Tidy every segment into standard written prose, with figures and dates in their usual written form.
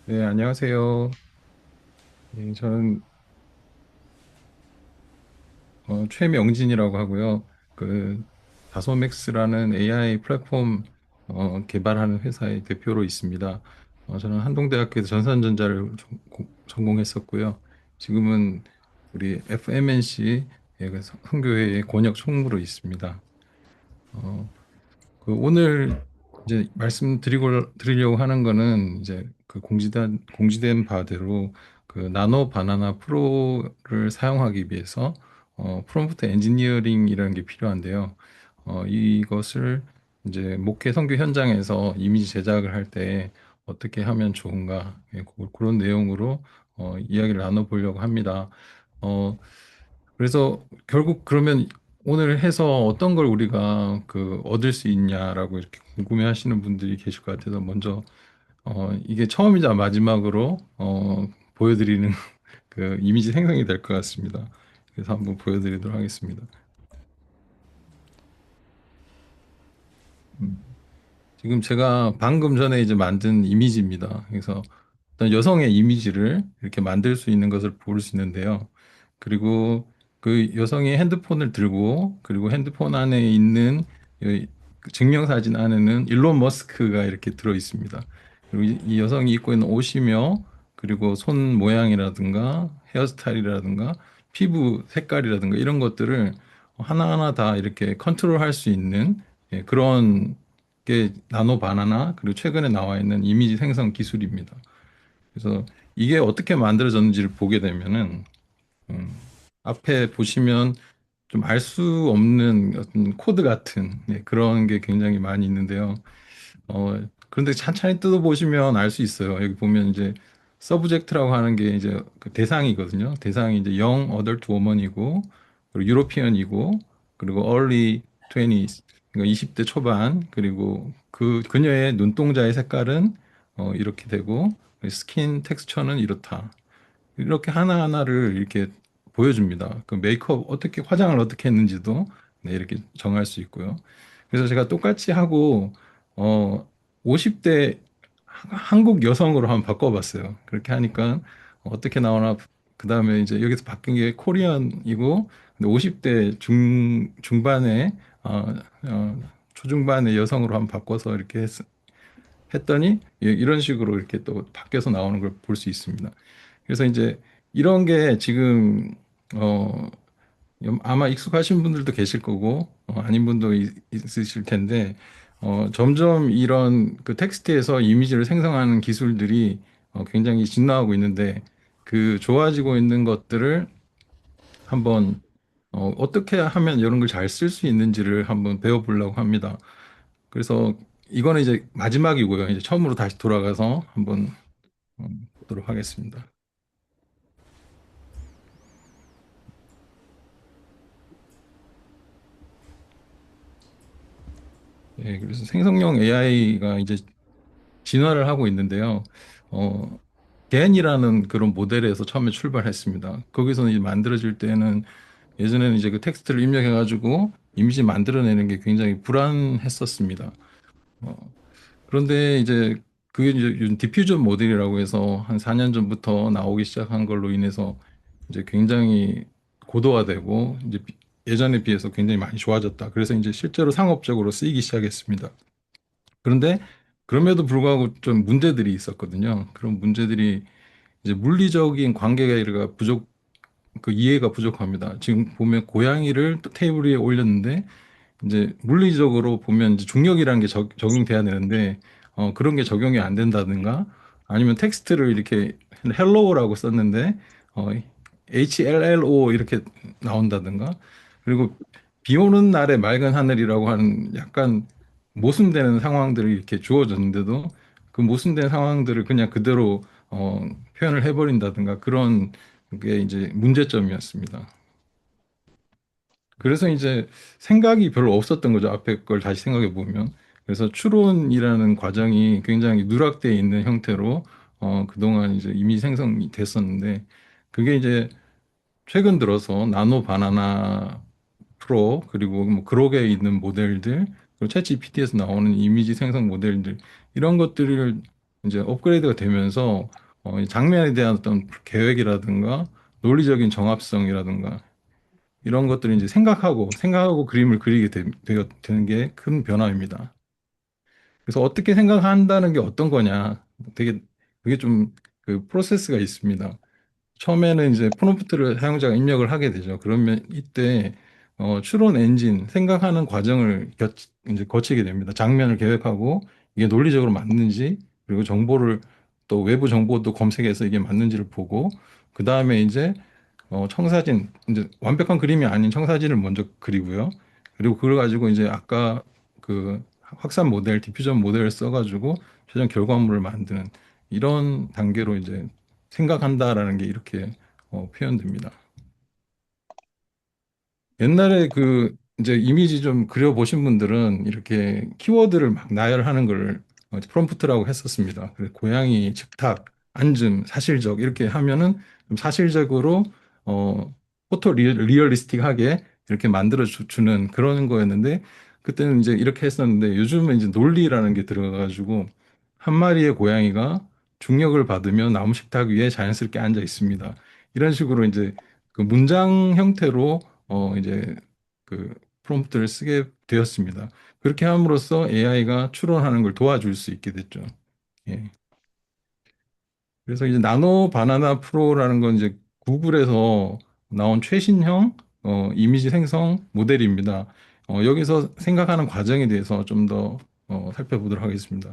네, 안녕하세요. 저는 최명진이라고 하고요. 그 다소맥스라는 AI 플랫폼 개발하는 회사의 대표로 있습니다. 저는 한동대학교에서 전산전자를 전공했었고요. 지금은 우리 FMNC 선교회의 권역 총무로 있습니다. 어, 오늘 이제 드리려고 하는 거는 이제 그 공지된 바대로 그 나노 바나나 프로를 사용하기 위해서 프롬프트 엔지니어링이라는 게 필요한데요. 이것을 이제 목회 선교 현장에서 이미지 제작을 할 때 어떻게 하면 좋은가, 그런 내용으로 이야기를 나눠보려고 합니다. 어, 그래서 결국 그러면 오늘 해서 어떤 걸 우리가 얻을 수 있냐라고 이렇게 궁금해 하시는 분들이 계실 것 같아서 먼저 이게 처음이자 마지막으로 보여드리는 그 이미지 생성이 될 것 같습니다. 그래서 한번 보여드리도록 하겠습니다. 음. 지금 제가 방금 전에 이제 만든 이미지입니다. 그래서 어떤 여성의 이미지를 이렇게 만들 수 있는 것을 볼 수 있는데요. 그리고 그 여성이 핸드폰을 들고 그리고 핸드폰 안에 있는 그 증명사진 안에는 일론 머스크가 이렇게 들어 있습니다. 그리고 이 여성이 입고 있는 옷이며 그리고 손 모양이라든가 헤어스타일이라든가 피부 색깔이라든가 이런 것들을 하나하나 다 이렇게 컨트롤할 수 있는 그런 게 나노 바나나 그리고 최근에 나와 있는 이미지 생성 기술입니다. 그래서 이게 어떻게 만들어졌는지를 보게 되면은 앞에 보시면 좀 알 수 없는 어떤 코드 같은 그런 게 굉장히 많이 있는데요. 그런데 찬찬히 뜯어보시면 알 수 있어요. 여기 보면 이제 서브젝트라고 하는 게 이제 그 대상이거든요. 대상이 이제 영 어덜트 워먼이고 그리고 유로피언이고 그리고 early 20s 그러니까 20대 초반 그리고 그녀의 눈동자의 색깔은 이렇게 되고 스킨 텍스처는 이렇다. 이렇게 하나하나를 이렇게 보여줍니다. 그 메이크업 어떻게 화장을 어떻게 했는지도 네, 이렇게 정할 수 있고요. 그래서 제가 똑같이 하고 어 50대 한국 여성으로 한번 바꿔봤어요. 그렇게 하니까 어떻게 나오나 그다음에 이제 여기서 바뀐 게 코리안이고 근데 50대 중반의 초중반의 여성으로 한번 바꿔서 이렇게 했더니 이런 식으로 이렇게 또 바뀌어서 나오는 걸 볼 수 있습니다. 그래서 이제 이런 게 지금 어 아마 익숙하신 분들도 계실 거고 아닌 분도 있으실 텐데 점점 이런 그 텍스트에서 이미지를 생성하는 기술들이 굉장히 진화하고 있는데 그 좋아지고 있는 것들을 한번 어떻게 하면 이런 걸 잘 쓸 수 있는지를 한번 배워보려고 합니다. 그래서 이거는 이제 마지막이고요. 이제 처음으로 다시 돌아가서 한번 보도록 하겠습니다. 예, 그래서 생성형 AI가 이제 진화를 하고 있는데요. 어, 겐이라는 그런 모델에서 처음에 출발했습니다. 거기서는 이제 만들어질 때는 예전에는 이제 그 텍스트를 입력해가지고 이미지 만들어내는 게 굉장히 불안했었습니다. 어, 그런데 이제 그게 이제 요즘 디퓨전 모델이라고 해서 한 4년 전부터 나오기 시작한 걸로 인해서 이제 굉장히 고도화되고 이제 예전에 비해서 굉장히 많이 좋아졌다. 그래서 이제 실제로 상업적으로 쓰이기 시작했습니다. 그런데 그럼에도 불구하고 좀 문제들이 있었거든요. 그런 문제들이 이제 물리적인 관계가 그 이해가 부족합니다. 지금 보면 고양이를 또 테이블 위에 올렸는데 이제 물리적으로 보면 이제 중력이라는 게 적용돼야 되는데 그런 게 적용이 안 된다든가 아니면 텍스트를 이렇게 헬로우라고 썼는데 어, HLLO 이렇게 나온다든가 그리고 비 오는 날의 맑은 하늘이라고 하는 약간 모순되는 상황들이 이렇게 주어졌는데도 그 모순된 상황들을 그냥 그대로 표현을 해버린다든가 그런 게 이제 문제점이었습니다. 그래서 이제 생각이 별로 없었던 거죠. 앞에 걸 다시 생각해 보면. 그래서 추론이라는 과정이 굉장히 누락되어 있는 형태로 그동안 이제 이미 생성이 됐었는데 그게 이제 최근 들어서 나노 바나나 프로 그리고 뭐 그록에 있는 모델들 그리고 챗 GPT에서 나오는 이미지 생성 모델들 이런 것들을 이제 업그레이드가 되면서 이 장면에 대한 어떤 계획이라든가 논리적인 정합성이라든가 이런 것들을 이제 생각하고 그림을 그리게 되는 게 큰 변화입니다. 그래서 어떻게 생각한다는 게 어떤 거냐? 되게 그게 좀 그 프로세스가 있습니다. 처음에는 이제 프롬프트를 사용자가 입력을 하게 되죠. 그러면 이때 추론 엔진 생각하는 과정을 이제 거치게 됩니다. 장면을 계획하고 이게 논리적으로 맞는지 그리고 정보를 또 외부 정보도 검색해서 이게 맞는지를 보고 그 다음에 이제 청사진 이제 완벽한 그림이 아닌 청사진을 먼저 그리고요. 그리고 그걸 가지고 이제 아까 그 확산 모델, 디퓨전 모델을 써가지고 최종 결과물을 만드는 이런 단계로 이제 생각한다라는 게 이렇게 표현됩니다. 옛날에 그 이제 이미지 좀 그려보신 분들은 이렇게 키워드를 막 나열하는 걸 프롬프트라고 했었습니다. 그래서 고양이, 즉탁, 앉음, 사실적 이렇게 하면은 좀 사실적으로 포토 리얼리스틱하게 이렇게 만들어 주는 그런 거였는데 그때는 이제 이렇게 했었는데 요즘은 이제 논리라는 게 들어가가지고 한 마리의 고양이가 중력을 받으며 나무 식탁 위에 자연스럽게 앉아 있습니다. 이런 식으로 이제 그 문장 형태로 이제 그 프롬프트를 쓰게 되었습니다. 그렇게 함으로써 AI가 추론하는 걸 도와줄 수 있게 됐죠. 예. 그래서 이제 나노 바나나 프로라는 건 이제 구글에서 나온 최신형 이미지 생성 모델입니다. 여기서 생각하는 과정에 대해서 좀 더 살펴보도록 하겠습니다.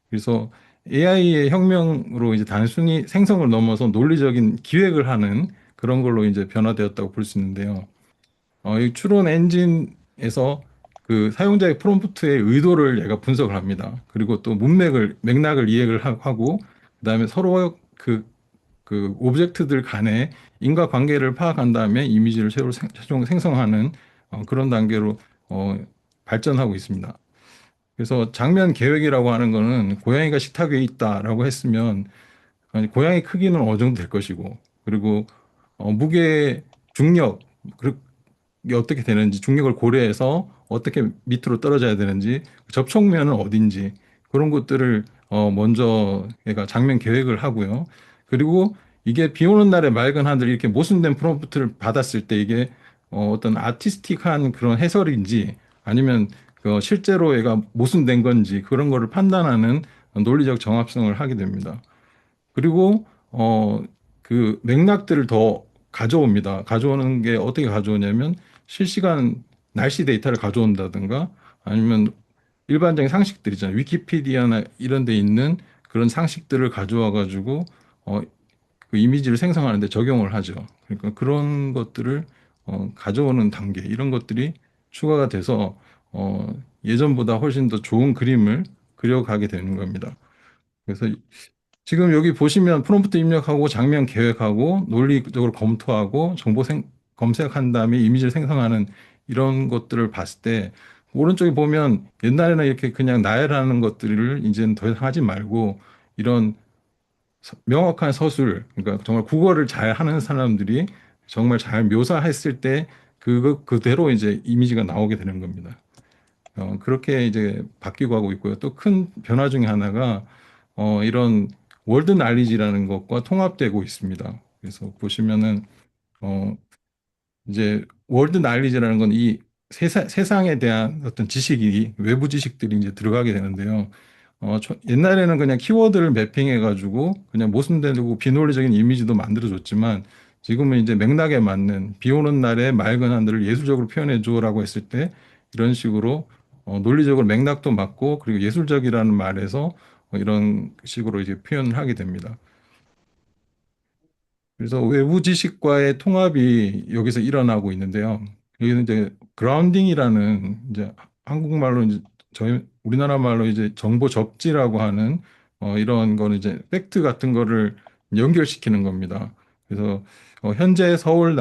그래서 AI의 혁명으로 이제 단순히 생성을 넘어서 논리적인 기획을 하는 그런 걸로 이제 변화되었다고 볼 수 있는데요. 이 추론 엔진에서 그 사용자의 프롬프트의 의도를 얘가 분석을 합니다. 그리고 또 맥락을 이해를 하고, 그다음에 서로 그 오브젝트들 간의 인과관계를 파악한 다음에 이미지를 새로 최종 생성하는 그런 단계로 어, 발전하고 있습니다. 그래서 장면 계획이라고 하는 거는 고양이가 식탁 위에 있다라고 했으면 아니, 고양이 크기는 어느 정도 될 것이고, 그리고 무게, 중력, 이게 어떻게 되는지, 중력을 고려해서 어떻게 밑으로 떨어져야 되는지, 접촉면은 어딘지, 그런 것들을 먼저 얘가 장면 계획을 하고요. 그리고 이게 비 오는 날에 맑은 하늘 이렇게 모순된 프롬프트를 받았을 때 이게 어떤 아티스틱한 그런 해설인지 아니면 그 실제로 얘가 모순된 건지 그런 거를 판단하는 논리적 정합성을 하게 됩니다. 그리고 그 맥락들을 더 가져옵니다. 가져오는 게 어떻게 가져오냐면 실시간 날씨 데이터를 가져온다든가 아니면 일반적인 상식들 있잖아요. 위키피디아나 이런 데 있는 그런 상식들을 가져와 가지고 어, 그 이미지를 생성하는데 적용을 하죠. 그러니까 그런 것들을 가져오는 단계 이런 것들이 추가가 돼서 예전보다 훨씬 더 좋은 그림을 그려가게 되는 겁니다. 그래서 지금 여기 보시면 프롬프트 입력하고 장면 계획하고 논리적으로 검토하고 검색한 다음에 이미지를 생성하는 이런 것들을 봤을 때 오른쪽에 보면 옛날에는 이렇게 그냥 나열하는 것들을 이제는 더 이상 하지 말고 이런 명확한 서술, 그러니까 정말 국어를 잘 하는 사람들이 정말 잘 묘사했을 때 그거 그대로 이제 이미지가 나오게 되는 겁니다. 그렇게 이제 바뀌고 하고 있고요. 또 큰 변화 중에 하나가 이런 월드 날리지라는 것과 통합되고 있습니다. 그래서 보시면은 어, 이제 월드 날리지라는 건 이 세상에 대한 어떤 지식이 외부 지식들이 이제 들어가게 되는데요. 옛날에는 그냥 키워드를 매핑해가지고 그냥 모순되고 비논리적인 이미지도 만들어줬지만 지금은 이제 맥락에 맞는 비 오는 날에 맑은 하늘을 예술적으로 표현해줘라고 했을 때 이런 식으로 논리적으로 맥락도 맞고 그리고 예술적이라는 말에서 이런 식으로 이제 표현을 하게 됩니다. 그래서 외부 지식과의 통합이 여기서 일어나고 있는데요. 여기는 이제 그라운딩이라는 이제 한국말로 이제 저희 우리나라 말로 이제 정보 접지라고 하는 이런 거는 이제 팩트 같은 거를 연결시키는 겁니다. 그래서 현재 서울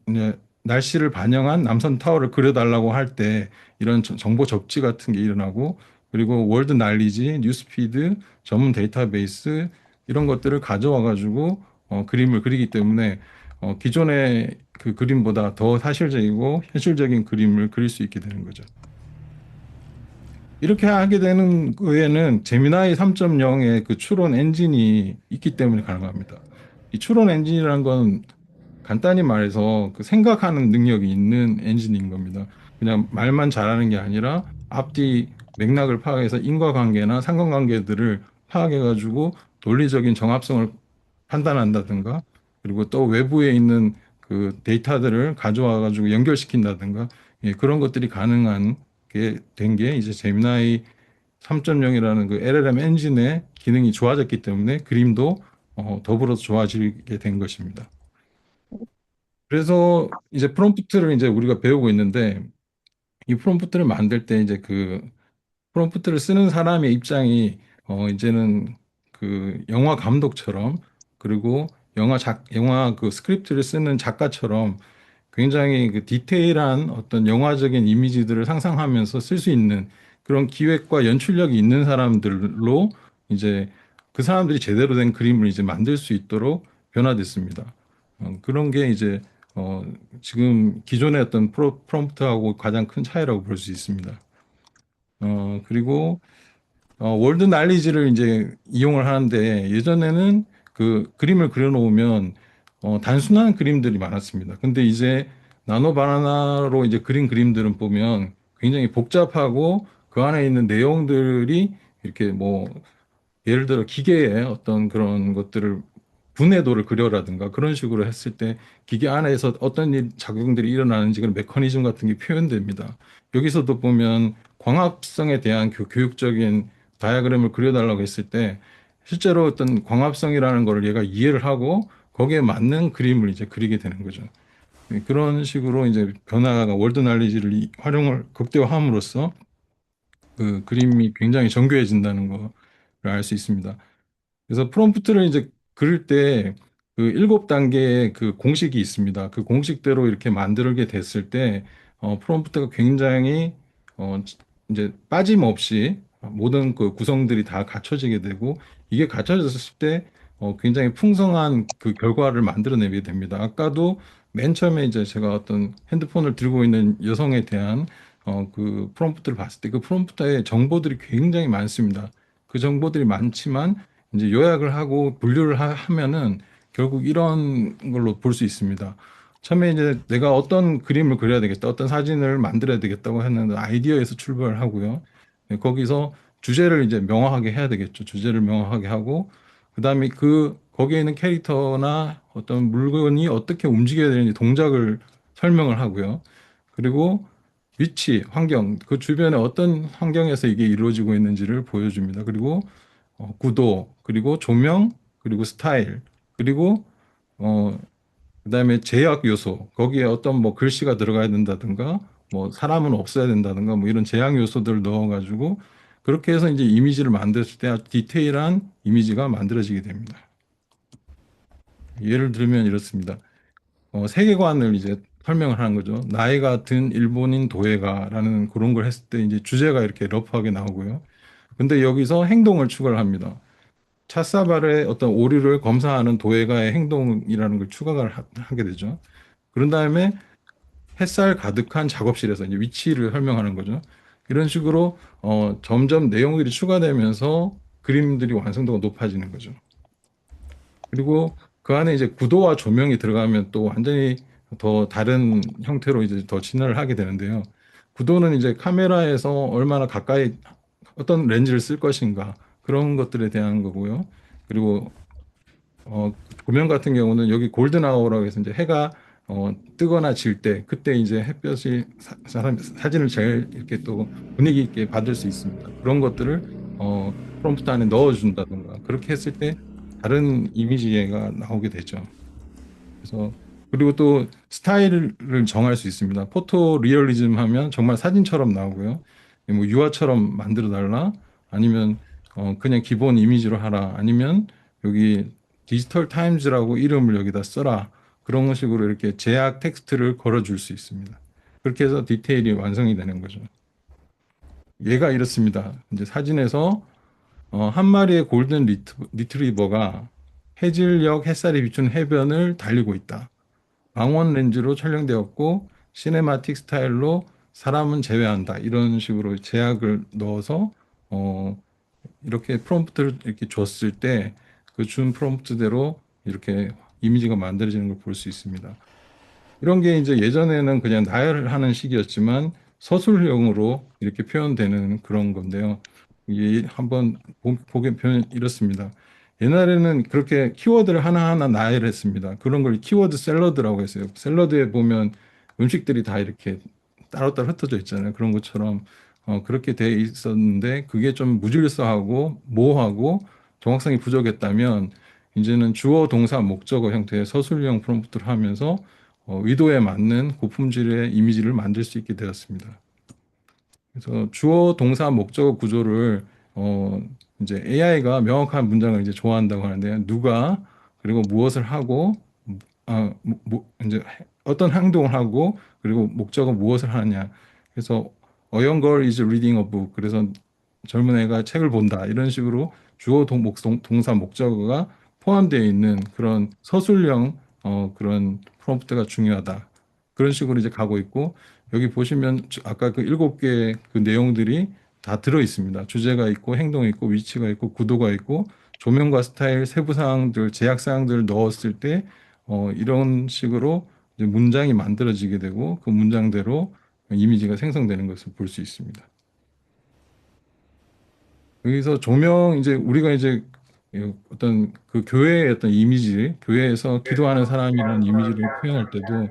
이제 날씨를 반영한 남선 타워를 그려달라고 할 때 이런 정보 접지 같은 게 일어나고 그리고 월드 날리지, 뉴스피드, 전문 데이터베이스 이런 것들을 가져와 가지고 그림을 그리기 때문에 기존의 그 그림보다 더 사실적이고 현실적인 그림을 그릴 수 있게 되는 거죠. 이렇게 하게 되는 거에는 제미나이 3.0의 그 추론 엔진이 있기 때문에 가능합니다. 이 추론 엔진이라는 건 간단히 말해서 그 생각하는 능력이 있는 엔진인 겁니다. 그냥 말만 잘하는 게 아니라 앞뒤 맥락을 파악해서 인과관계나 상관관계들을 파악해가지고 논리적인 정합성을 판단한다든가, 그리고 또 외부에 있는 그 데이터들을 가져와가지고 연결시킨다든가, 예, 그런 것들이 가능한 게 된 게 이제 제미나이 3.0이라는 그 LLM 엔진의 기능이 좋아졌기 때문에 그림도 더불어서 좋아지게 된 것입니다. 그래서 이제 프롬프트를 이제 우리가 배우고 있는데, 이 프롬프트를 만들 때 이제 그 프롬프트를 쓰는 사람의 입장이 이제는 그 영화 감독처럼, 그리고 영화 그 스크립트를 쓰는 작가처럼 굉장히 그 디테일한 어떤 영화적인 이미지들을 상상하면서 쓸 수 있는 그런 기획과 연출력이 있는 사람들로 이제 그 사람들이 제대로 된 그림을 이제 만들 수 있도록 변화됐습니다. 그런 게 이제 어, 지금 기존의 어떤 프롬프트하고 가장 큰 차이라고 볼 수 있습니다. 그리고 월드 날리지를 이제 이용을 하는데, 예전에는 그 그림을 그려놓으면 단순한 그림들이 많았습니다. 근데 이제 나노 바나나로 이제 그린 그림들은 보면 굉장히 복잡하고 그 안에 있는 내용들이 이렇게 뭐 예를 들어 기계의 어떤 그런 것들을 분해도를 그려라든가 그런 식으로 했을 때 기계 안에서 어떤 작용들이 일어나는지 그런 메커니즘 같은 게 표현됩니다. 여기서도 보면 광합성에 대한 교육적인 다이아그램을 그려달라고 했을 때 실제로 어떤 광합성이라는 걸 얘가 이해를 하고 거기에 맞는 그림을 이제 그리게 되는 거죠. 그런 식으로 이제 변화가 월드 날리지를 활용을 극대화함으로써 그 그림이 굉장히 정교해진다는 거를 알 수 있습니다. 그래서 프롬프트를 이제 그릴 때 그 7단계의 그 공식이 있습니다. 그 공식대로 이렇게 만들게 됐을 때 프롬프트가 굉장히 어, 이제 빠짐없이 모든 그 구성들이 다 갖춰지게 되고, 이게 갖춰졌을 때 굉장히 풍성한 그 결과를 만들어내게 됩니다. 아까도 맨 처음에 이제 제가 어떤 핸드폰을 들고 있는 여성에 대한 그 프롬프트를 봤을 때 그 프롬프트에 정보들이 굉장히 많습니다. 그 정보들이 많지만 이제 요약을 하고 분류를 하면은 결국 이런 걸로 볼 수 있습니다. 처음에 이제 내가 어떤 그림을 그려야 되겠다, 어떤 사진을 만들어야 되겠다고 하는 아이디어에서 출발을 하고요. 네, 거기서 주제를 이제 명확하게 해야 되겠죠. 주제를 명확하게 하고, 그다음에 그 거기에 있는 캐릭터나 어떤 물건이 어떻게 움직여야 되는지 동작을 설명을 하고요. 그리고 위치, 환경, 그 주변에 어떤 환경에서 이게 이루어지고 있는지를 보여줍니다. 그리고 구도, 그리고 조명, 그리고 스타일, 그리고 어, 그다음에 제약 요소, 거기에 어떤 뭐 글씨가 들어가야 된다든가, 뭐 사람은 없어야 된다든가, 뭐 이런 제약 요소들을 넣어가지고 그렇게 해서 이제 이미지를 만들었을 때 아주 디테일한 이미지가 만들어지게 됩니다. 예를 들면 이렇습니다. 세계관을 이제 설명을 하는 거죠. 나이가 든 일본인 도예가라는 그런 걸 했을 때 이제 주제가 이렇게 러프하게 나오고요. 근데 여기서 행동을 추가를 합니다. 찻사발의 어떤 오류를 검사하는 도예가의 행동이라는 걸 추가를 하게 되죠. 그런 다음에 햇살 가득한 작업실에서 이제 위치를 설명하는 거죠. 이런 식으로 점점 내용들이 추가되면서 그림들이 완성도가 높아지는 거죠. 그리고 그 안에 이제 구도와 조명이 들어가면 또 완전히 더 다른 형태로 이제 더 진화를 하게 되는데요. 구도는 이제 카메라에서 얼마나 가까이 어떤 렌즈를 쓸 것인가 그런 것들에 대한 거고요. 그리고 조명 같은 경우는 여기 골든 아워라고 해서 이제 해가 뜨거나 질 때 그때 이제 햇볕이 사람 사진을 제일 이렇게 또 분위기 있게 받을 수 있습니다. 그런 것들을 프롬프트 안에 넣어준다든가 그렇게 했을 때 다른 이미지가 나오게 되죠. 그래서 그리고 또 스타일을 정할 수 있습니다. 포토 리얼리즘 하면 정말 사진처럼 나오고요. 뭐 유화처럼 만들어 달라, 아니면 그냥 기본 이미지로 하라, 아니면 여기 디지털 타임즈라고 이름을 여기다 써라, 그런 식으로 이렇게 제약 텍스트를 걸어줄 수 있습니다. 그렇게 해서 디테일이 완성이 되는 거죠. 얘가 이렇습니다. 이제 사진에서 한 마리의 골든 리트리버가 해질녘 햇살이 비춘 해변을 달리고 있다. 망원 렌즈로 촬영되었고 시네마틱 스타일로 사람은 제외한다. 이런 식으로 제약을 넣어서 어, 이렇게 프롬프트를 이렇게 줬을 때 그 준 프롬프트대로 이렇게 이미지가 만들어지는 걸 볼 수 있습니다. 이런 게 이제 예전에는 그냥 나열하는 식이었지만 서술형으로 이렇게 표현되는 그런 건데요. 이게 한번 보게 표현 이렇습니다. 옛날에는 그렇게 키워드를 하나하나 나열했습니다. 그런 걸 키워드 샐러드라고 했어요. 샐러드에 보면 음식들이 다 이렇게 따로따로 흩어져 있잖아요. 그런 것처럼 그렇게 돼 있었는데 그게 좀 무질서하고 모호하고 정확성이 부족했다면 이제는 주어, 동사, 목적어 형태의 서술형 프롬프트를 하면서 의도에 맞는 고품질의 이미지를 만들 수 있게 되었습니다. 그래서 주어, 동사, 목적어 구조를 어, 이제 AI가 명확한 문장을 이제 좋아한다고 하는데요. 누가 그리고 무엇을 하고 이제 어떤 행동을 하고 그리고 목적은 무엇을 하느냐. 그래서 A young girl is reading a book. 그래서 젊은 애가 책을 본다. 이런 식으로 주어, 동사, 목적어가 포함되어 있는 그런 서술형 그런 프롬프트가 중요하다. 그런 식으로 이제 가고 있고 여기 보시면 아까 그 7개 그 내용들이 다 들어 있습니다. 주제가 있고 행동이 있고 위치가 있고 구도가 있고 조명과 스타일, 세부 사항들, 제약 사항들을 넣었을 때 이런 식으로 이제 문장이 만들어지게 되고 그 문장대로 이미지가 생성되는 것을 볼 수 있습니다. 여기서 조명 이제 우리가 이제 어떤 그 교회의 어떤 이미지, 교회에서 기도하는 사람이라는 이미지를 표현할 때도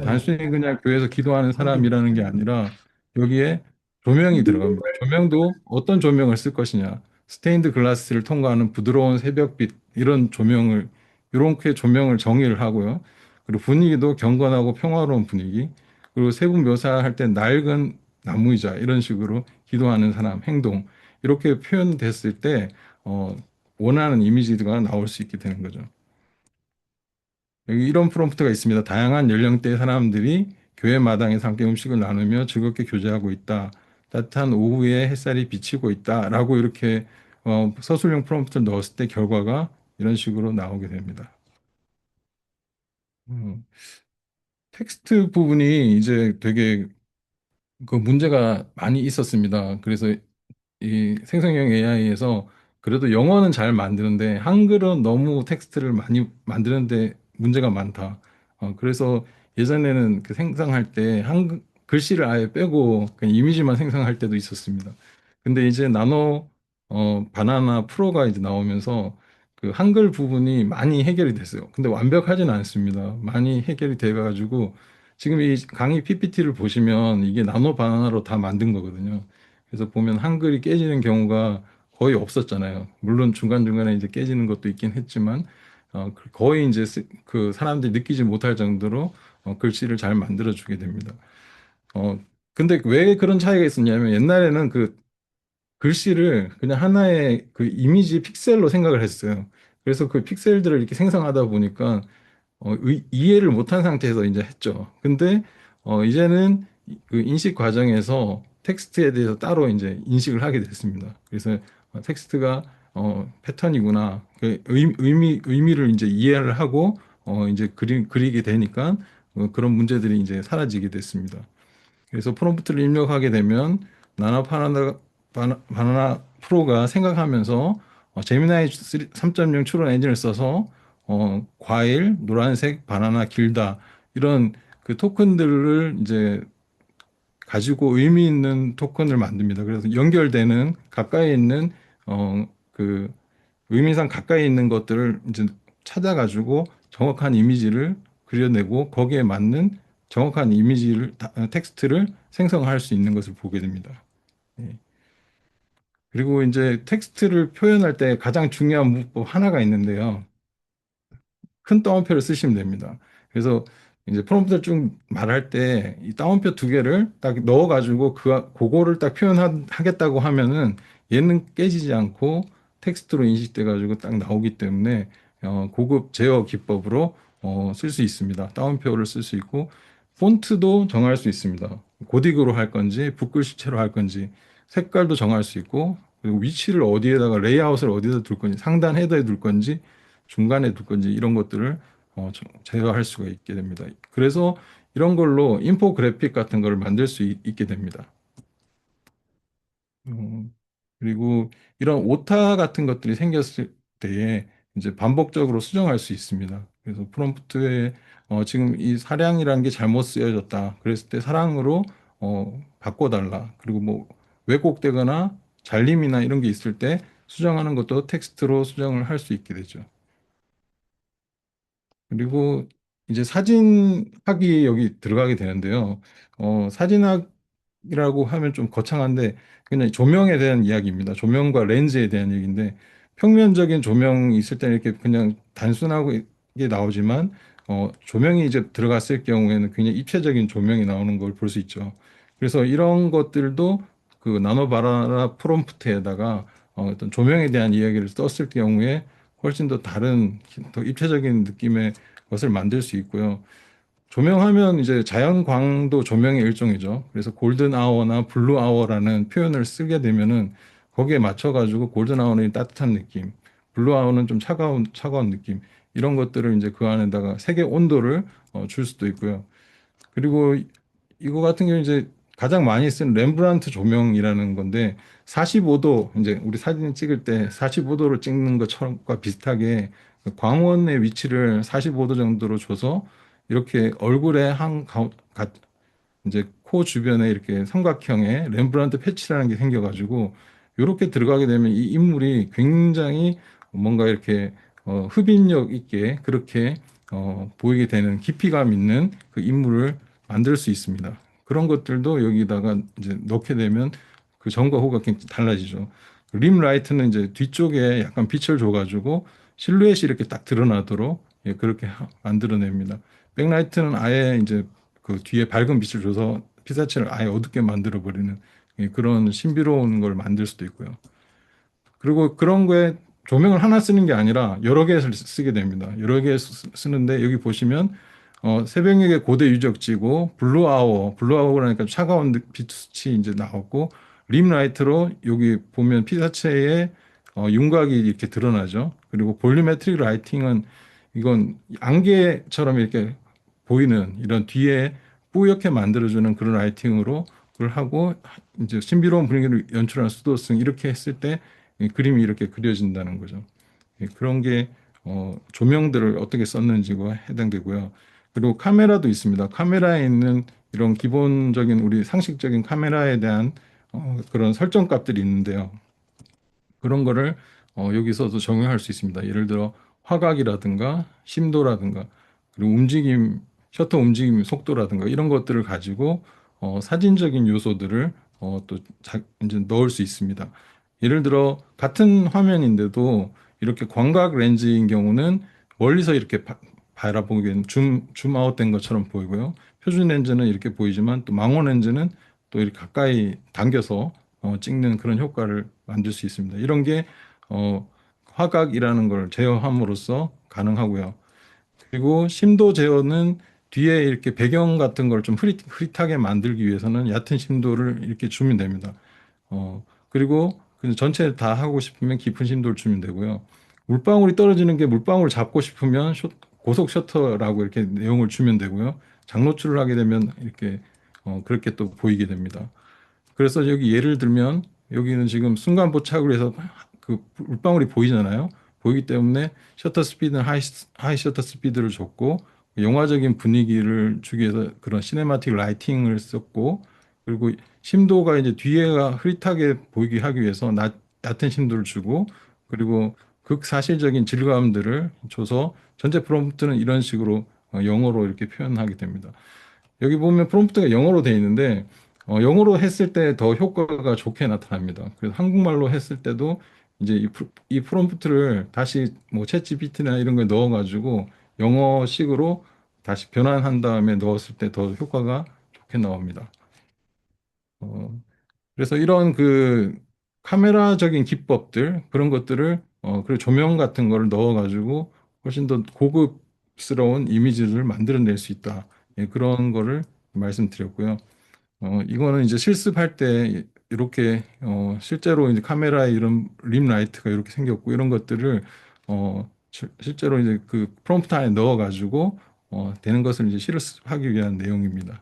단순히 그냥 교회에서 기도하는 사람이라는 게 아니라 여기에 조명이 들어갑니다. 조명도 어떤 조명을 쓸 것이냐, 스테인드 글라스를 통과하는 부드러운 새벽빛 이런 조명을 이렇게 조명을 정의를 하고요. 그리고 분위기도 경건하고 평화로운 분위기, 그리고 세부 묘사할 때 낡은 나무의자 이런 식으로 기도하는 사람 행동. 이렇게 표현됐을 때 어, 원하는 이미지가 나올 수 있게 되는 거죠. 여기 이런 프롬프트가 있습니다. 다양한 연령대의 사람들이 교회 마당에서 함께 음식을 나누며 즐겁게 교제하고 있다. 따뜻한 오후에 햇살이 비치고 있다. 라고 이렇게 서술형 프롬프트를 넣었을 때 결과가 이런 식으로 나오게 됩니다. 음, 텍스트 부분이 이제 되게 그 문제가 많이 있었습니다. 그래서 이 생성형 AI에서 그래도 영어는 잘 만드는데 한글은 너무 텍스트를 많이 만드는데 문제가 많다. 그래서 예전에는 그 생성할 때 한글 글씨를 아예 빼고 그냥 이미지만 생성할 때도 있었습니다. 근데 이제 나노 바나나 프로가 이제 나오면서 그 한글 부분이 많이 해결이 됐어요. 근데 완벽하진 않습니다. 많이 해결이 돼가지고 지금 이 강의 PPT를 보시면 이게 나노 바나나로 다 만든 거거든요. 그래서 보면 한글이 깨지는 경우가 거의 없었잖아요. 물론 중간중간에 이제 깨지는 것도 있긴 했지만, 거의 이제 그 사람들이 느끼지 못할 정도로 글씨를 잘 만들어주게 됩니다. 어, 근데 왜 그런 차이가 있었냐면 옛날에는 그 글씨를 그냥 하나의 그 이미지 픽셀로 생각을 했어요. 그래서 그 픽셀들을 이렇게 생성하다 보니까 이해를 못한 상태에서 이제 했죠. 근데 이제는 그 인식 과정에서 텍스트에 대해서 따로 이제 인식을 하게 됐습니다. 그래서 텍스트가 패턴이구나. 그 의미를 이제 이해를 하고 이제 그리게 되니까 그런 문제들이 이제 사라지게 됐습니다. 그래서 프롬프트를 입력하게 되면 바나나 프로가 생각하면서 제미나이 3.0 추론 엔진을 써서 과일, 노란색, 바나나, 길다 이런 그 토큰들을 이제 가지고 의미 있는 토큰을 만듭니다. 그래서 연결되는 가까이 있는 그 의미상 가까이 있는 것들을 이제 찾아가지고 정확한 이미지를 그려내고 거기에 맞는 정확한 텍스트를 생성할 수 있는 것을 보게 됩니다. 예. 그리고 이제 텍스트를 표현할 때 가장 중요한 문법 하나가 있는데요. 큰 따옴표를 쓰시면 됩니다. 그래서 이제 프롬프트를 쭉 말할 때 이 따옴표 2개를 딱 넣어가지고 그거를 딱 표현하겠다고 하면은 얘는 깨지지 않고 텍스트로 인식돼가지고 딱 나오기 때문에 고급 제어 기법으로 쓸 수 있습니다. 따옴표를 쓸 수 있고 폰트도 정할 수 있습니다. 고딕으로 할 건지 붓글씨체로 할 건지 색깔도 정할 수 있고 그리고 위치를 어디에다가 레이아웃을 어디다 둘 건지 상단 헤더에 둘 건지 중간에 둘 건지 이런 것들을 제어할 수가 있게 됩니다. 그래서 이런 걸로 인포그래픽 같은 걸 만들 수 있게 됩니다. 어, 그리고 이런 오타 같은 것들이 생겼을 때에 이제 반복적으로 수정할 수 있습니다. 그래서 프롬프트에 지금 이 사량이라는 게 잘못 쓰여졌다. 그랬을 때 사량으로 바꿔달라. 그리고 뭐 왜곡되거나 잘림이나 이런 게 있을 때 수정하는 것도 텍스트로 수정을 할 수 있게 되죠. 그리고 이제 사진학이 여기 들어가게 되는데요. 사진학이라고 하면 좀 거창한데 그냥 조명에 대한 이야기입니다. 조명과 렌즈에 대한 얘기인데 평면적인 조명이 있을 때는 이렇게 그냥 단순하게 나오지만 조명이 이제 들어갔을 경우에는 굉장히 입체적인 조명이 나오는 걸 볼 수 있죠. 그래서 이런 것들도 그 나노바라나 프롬프트에다가 어떤 조명에 대한 이야기를 썼을 경우에 훨씬 더 다른 더 입체적인 느낌의 것을 만들 수 있고요. 조명하면 이제 자연광도 조명의 일종이죠. 그래서 골든 아워나 블루 아워라는 표현을 쓰게 되면은 거기에 맞춰가지고 골든 아워는 따뜻한 느낌, 블루 아워는 좀 차가운 느낌 이런 것들을 이제 그 안에다가 색의 온도를 줄 수도 있고요. 그리고 이거 같은 경우 이제 가장 많이 쓴 렘브란트 조명이라는 건데 45도 이제 우리 사진 찍을 때 45도로 찍는 것처럼과 비슷하게 그 광원의 위치를 45도 정도로 줘서 이렇게 얼굴에 이제 코 주변에 이렇게 삼각형의 렘브란트 패치라는 게 생겨가지고 이렇게 들어가게 되면 이 인물이 굉장히 뭔가 이렇게 흡인력 있게 그렇게 보이게 되는 깊이감 있는 그 인물을 만들 수 있습니다. 그런 것들도 여기다가 이제 넣게 되면 그 전과 후가 굉장히 달라지죠. 림 라이트는 이제 뒤쪽에 약간 빛을 줘가지고 실루엣이 이렇게 딱 드러나도록 예, 그렇게 만들어냅니다. 백라이트는 아예 이제 그 뒤에 밝은 빛을 줘서 피사체를 아예 어둡게 만들어 버리는 예, 그런 신비로운 걸 만들 수도 있고요. 그리고 그런 거에 조명을 하나 쓰는 게 아니라 여러 개 쓰게 됩니다. 여러 개 쓰는데 여기 보시면 새벽녘의 고대 유적지고 블루 아워 그러니까 차가운 빛이 이제 나오고 림 라이트로 여기 보면 피사체의 윤곽이 이렇게 드러나죠. 그리고 볼리메트릭 라이팅은 이건 안개처럼 이렇게 보이는 이런 뒤에 뿌옇게 만들어주는 그런 라이팅으로 그걸 하고 이제 신비로운 분위기를 연출할 수도 있으 이렇게 했을 때 그림이 이렇게 그려진다는 거죠. 그런 게 조명들을 어떻게 썼는지가 해당되고요. 그리고 카메라도 있습니다. 카메라에 있는 이런 기본적인 우리 상식적인 카메라에 대한 그런 설정 값들이 있는데요. 그런 거를 여기서도 적용할 수 있습니다. 예를 들어 화각이라든가 심도라든가 그리고 셔터 움직임 속도라든가 이런 것들을 가지고 사진적인 요소들을 이제 넣을 수 있습니다. 예를 들어 같은 화면인데도 이렇게 광각 렌즈인 경우는 멀리서 이렇게 바라보기엔 줌 아웃된 것처럼 보이고요. 표준 렌즈는 이렇게 보이지만 또 망원 렌즈는 또 이렇게 가까이 당겨서 찍는 그런 효과를 만들 수 있습니다. 이런 게 어, 화각이라는 걸 제어함으로써 가능하고요. 그리고 심도 제어는 뒤에 이렇게 배경 같은 걸 좀 흐릿하게 만들기 위해서는 얕은 심도를 이렇게 주면 됩니다. 그리고 그 전체 다 하고 싶으면 깊은 심도를 주면 되고요. 물방울이 떨어지는 게 물방울 잡고 싶으면 고속 셔터라고 이렇게 내용을 주면 되고요. 장노출을 하게 되면 이렇게 그렇게 또 보이게 됩니다. 그래서 여기 예를 들면 여기는 지금 순간 포착을 해서 그 물방울이 보이잖아요. 보이기 때문에 셔터 스피드는 하이 셔터 스피드를 줬고 영화적인 분위기를 주기 위해서 그런 시네마틱 라이팅을 썼고 그리고 심도가 이제 뒤에가 흐릿하게 보이게 하기 위해서 얕은 심도를 주고 그리고 극사실적인 질감들을 줘서 전체 프롬프트는 이런 식으로 영어로 이렇게 표현하게 됩니다. 여기 보면 프롬프트가 영어로 돼 있는데 영어로 했을 때 더 효과가 좋게 나타납니다. 그래서 한국말로 했을 때도 이제 이 프롬프트를 다시 뭐 챗GPT나 이런 거에 넣어가지고 영어식으로 다시 변환한 다음에 넣었을 때 더 효과가 좋게 나옵니다. 어, 그래서 이런 그 카메라적인 기법들 그런 것들을 그리고 조명 같은 거를 넣어가지고 훨씬 더 고급스러운 이미지를 만들어낼 수 있다. 예, 그런 거를 말씀드렸고요. 이거는 이제 실습할 때 이렇게 실제로 이제 카메라에 이런 림 라이트가 이렇게 생겼고 이런 것들을 실제로 이제 그 프롬프트 안에 넣어가지고 되는 것을 이제 실습하기 위한 내용입니다.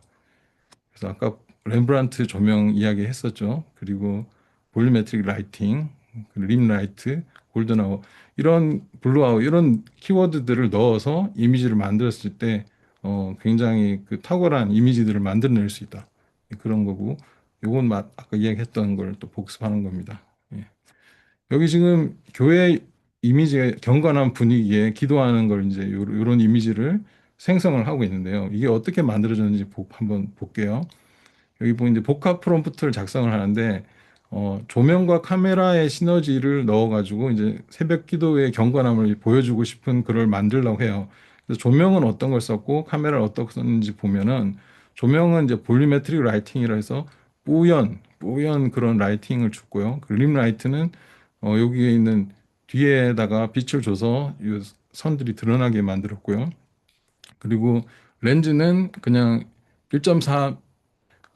그래서 아까 렘브란트 조명 이야기 했었죠. 그리고 볼리메트릭 라이팅, 림 라이트, 골든 아워 이런 블루 아워 이런 키워드들을 넣어서 이미지를 만들었을 때 굉장히 그 탁월한 이미지들을 만들어낼 수 있다. 그런 거고 요건 아까 이야기했던 걸 또 복습하는 겁니다. 예. 여기 지금 교회 이미지의 경건한 분위기에 기도하는 걸 이제 요런 이미지를 생성을 하고 있는데요. 이게 어떻게 만들어졌는지 한번 볼게요. 여기 보면 이제 복합 프롬프트를 작성을 하는데 조명과 카메라의 시너지를 넣어가지고 이제 새벽 기도의 경건함을 보여주고 싶은 글을 만들려고 해요. 그래서 조명은 어떤 걸 썼고 카메라를 어떤 걸 썼는지 보면은 조명은 이제 볼리메트릭 라이팅이라 해서 뿌연 그런 라이팅을 줬고요. 그림 라이트는 여기에 있는 뒤에다가 빛을 줘서 이 선들이 드러나게 만들었고요. 그리고 렌즈는 그냥 1.4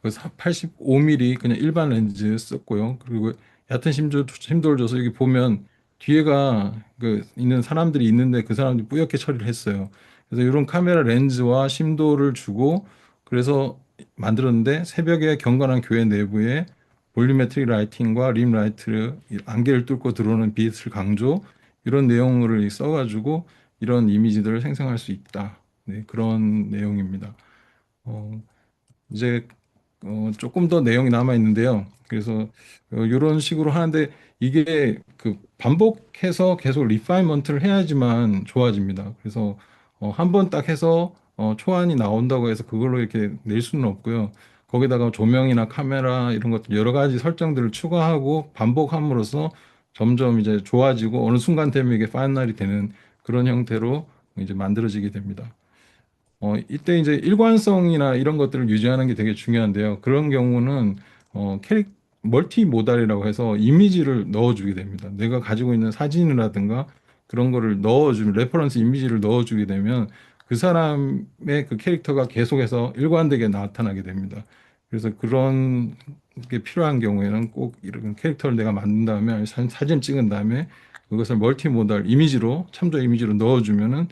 그 85mm 그냥 일반 렌즈 썼고요. 그리고 얕은 심도를 줘서 여기 보면 뒤에가 그 있는 사람들이 있는데 그 사람들이 뿌옇게 처리를 했어요. 그래서 이런 카메라 렌즈와 심도를 주고 그래서 만들었는데 새벽에 경건한 교회 내부에 볼리메트릭 라이팅과 림 라이트 안개를 뚫고 들어오는 빛을 강조 이런 내용을 써가지고 이런 이미지들을 생성할 수 있다. 네, 그런 내용입니다. 어, 이제 조금 더 내용이 남아 있는데요. 그래서 이런 식으로 하는데 이게 그 반복해서 계속 리파이먼트를 해야지만 좋아집니다. 그래서 한 번 딱 해서 초안이 나온다고 해서 그걸로 이렇게 낼 수는 없고요. 거기다가 조명이나 카메라 이런 것들 여러 가지 설정들을 추가하고 반복함으로써 점점 이제 좋아지고 어느 순간 되면 이게 파이널이 되는 그런 형태로 이제 만들어지게 됩니다. 이때 이제 일관성이나 이런 것들을 유지하는 게 되게 중요한데요. 그런 경우는 멀티 모달이라고 해서 이미지를 넣어주게 됩니다. 내가 가지고 있는 사진이라든가 그런 거를 넣어주면 레퍼런스 이미지를 넣어주게 되면 그 사람의 그 캐릭터가 계속해서 일관되게 나타나게 됩니다. 그래서 그런 게 필요한 경우에는 꼭 이런 캐릭터를 내가 만든 다음에 사진 찍은 다음에 그것을 멀티 모달 이미지로 참조 이미지로 넣어주면은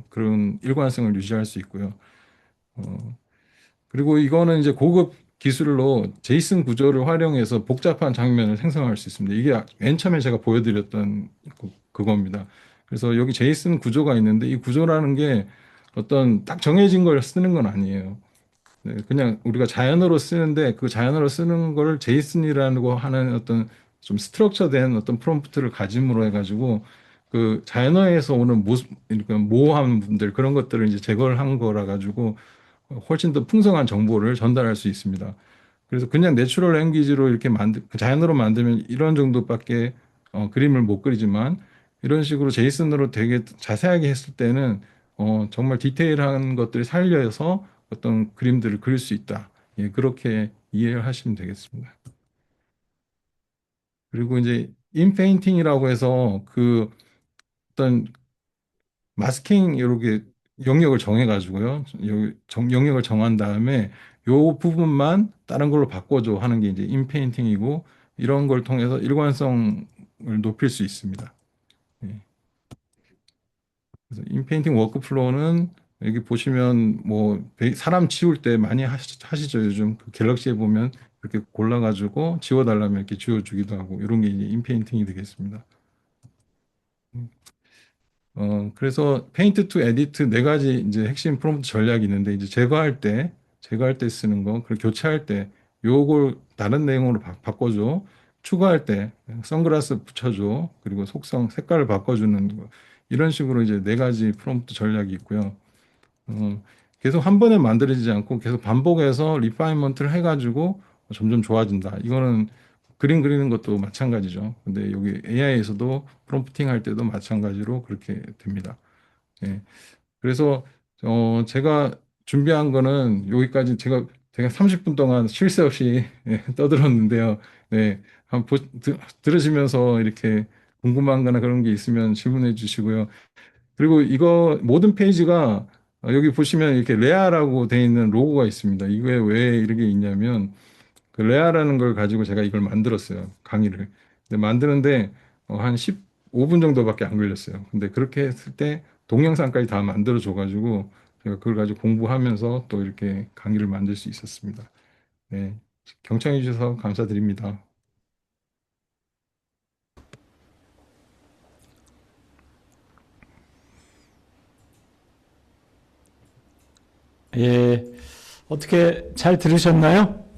그런 일관성을 유지할 수 있고요. 어, 그리고 이거는 이제 고급 기술로 제이슨 구조를 활용해서 복잡한 장면을 생성할 수 있습니다. 이게 맨 처음에 제가 보여드렸던 그겁니다. 그래서 여기 제이슨 구조가 있는데 이 구조라는 게 어떤 딱 정해진 걸 쓰는 건 아니에요. 네, 그냥 우리가 자연어로 쓰는데 그 자연어로 쓰는 걸 제이슨이라고 하는 어떤 좀 스트럭처된 어떤 프롬프트를 가짐으로 해가지고 그 자연어에서 오는 그러니까 모호한 분들 그런 것들을 이제 제거를 한 거라 가지고 훨씬 더 풍성한 정보를 전달할 수 있습니다. 그래서 그냥 내추럴 랭귀지로 이렇게 자연어로 만들면 이런 정도밖에 그림을 못 그리지만 이런 식으로 제이슨으로 되게 자세하게 했을 때는 정말 디테일한 것들을 살려서 어떤 그림들을 그릴 수 있다. 예, 그렇게 이해를 하시면 되겠습니다. 그리고 이제 인페인팅이라고 해서 그 어떤 마스킹 이렇게 영역을 정해가지고요. 영역을 정한 다음에 요 부분만 다른 걸로 바꿔줘 하는 게 이제 인페인팅이고 이런 걸 통해서 일관성을 높일 수 있습니다. 예. 그래서 인페인팅 워크플로우는 여기 보시면 뭐 사람 지울 때 많이 하시죠. 요즘 그 갤럭시에 보면 이렇게 골라가지고 지워달라면 이렇게 지워주기도 하고 이런 게 이제 인페인팅이 되겠습니다. 그래서 페인트 투 에디트 네 가지 이제 핵심 프롬프트 전략이 있는데 이제 제거할 때 쓰는 거, 그리고 교체할 때 요걸 다른 내용으로 바꿔줘. 추가할 때 선글라스 붙여줘. 그리고 속성, 색깔을 바꿔주는 거. 이런 식으로 이제 네 가지 프롬프트 전략이 있고요. 어, 계속 한 번에 만들어지지 않고 계속 반복해서 리파인먼트를 해가지고 점점 좋아진다. 이거는 그림 그리는 것도 마찬가지죠. 근데 여기 AI에서도 프롬프팅 할 때도 마찬가지로 그렇게 됩니다. 예. 그래서 제가 준비한 거는 여기까지 제가 30분 동안 쉴 새 없이 예, 떠들었는데요. 네. 들으시면서 이렇게 궁금한 거나 그런 게 있으면 질문해 주시고요. 그리고 이거 모든 페이지가 여기 보시면 이렇게 레아라고 돼 있는 로고가 있습니다. 이게 왜 이렇게 있냐면 그 레아라는 걸 가지고 제가 이걸 만들었어요. 강의를. 근데 만드는데 한 15분 정도밖에 안 걸렸어요. 근데 그렇게 했을 때 동영상까지 다 만들어 줘가지고 제가 그걸 가지고 공부하면서 또 이렇게 강의를 만들 수 있었습니다. 네, 경청해 주셔서 감사드립니다. 예, 어떻게 잘 들으셨나요?